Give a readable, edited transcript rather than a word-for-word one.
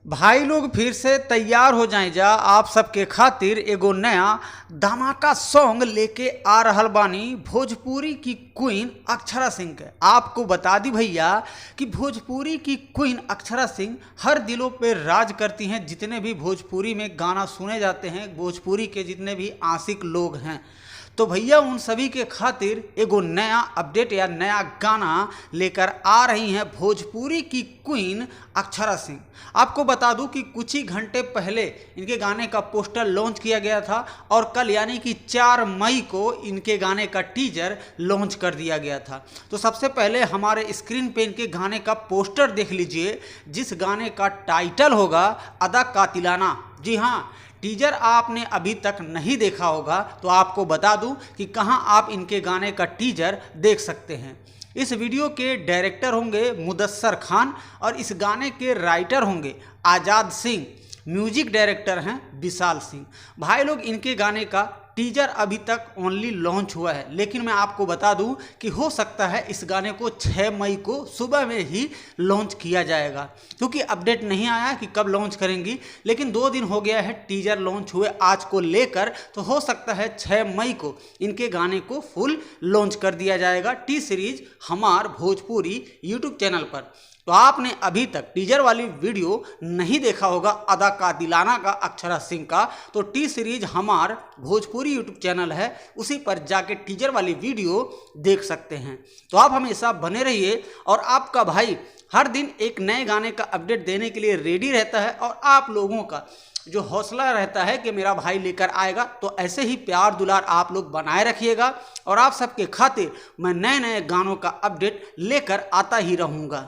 भाई लोग फिर से तैयार हो जाए जा आप सबके खातिर एगो नया धमाका सॉन्ग लेके आ रहल बानी भोजपुरी की क्वीन अक्षरा सिंह के। आपको बता दी भैया कि भोजपुरी की क्वीन अक्षरा सिंह हर दिलों पे राज करती हैं। जितने भी भोजपुरी में गाना सुने जाते हैं, भोजपुरी के जितने भी आशिक लोग हैं, तो भैया उन सभी के खातिर एगो नया अपडेट या नया गाना लेकर आ रही हैं भोजपुरी की क्वीन अक्षरा सिंह। आपको बता दूं कि कुछ ही घंटे पहले इनके गाने का पोस्टर लॉन्च किया गया था और कल यानी कि 4 मई को इनके गाने का टीजर लॉन्च कर दिया गया था। तो सबसे पहले हमारे स्क्रीन पे इनके गाने का पोस्टर देख लीजिए, जिस गाने का टाइटल होगा अदा कातिलाना। जी हाँ, टीजर आपने अभी तक नहीं देखा होगा तो आपको बता दूं कि कहां आप इनके गाने का टीजर देख सकते हैं। इस वीडियो के डायरेक्टर होंगे मुदस्सर खान और इस गाने के राइटर होंगे आज़ाद सिंह। म्यूजिक डायरेक्टर हैं विशाल सिंह। भाई लोग, इनके गाने का टीजर अभी तक ओनली लॉन्च हुआ है, लेकिन मैं आपको बता दूं कि हो सकता है इस गाने को 6 मई को सुबह में ही लॉन्च किया जाएगा, क्योंकि अपडेट नहीं आया कि कब लॉन्च करेंगी। लेकिन 2 दिन हो गया है टीजर लॉन्च हुए आज को लेकर, तो हो सकता है 6 मई को इनके गाने को फुल लॉन्च कर दिया जाएगा टी सीरीज हमार भोजपुरी यूट्यूब चैनल पर। तो आपने अभी तक टीजर वाली वीडियो नहीं देखा होगा अदा का दिलाना का अक्षरा सिंह का, तो टी सीरीज हमार भोजपुरी यूट्यूब चैनल है, उसी पर जाके टीजर वाली वीडियो देख सकते हैं। तो आप हमेशा बने रहिए और आपका भाई हर दिन एक नए गाने का अपडेट देने के लिए रेडी रहता है और आप लोगों का जो हौसला रहता है कि मेरा भाई लेकर आएगा, तो ऐसे ही प्यार दुलार आप लोग बनाए रखिएगा और आप सबके खातिर मैं नए नए गानों का अपडेट लेकर आता ही रहूँगा।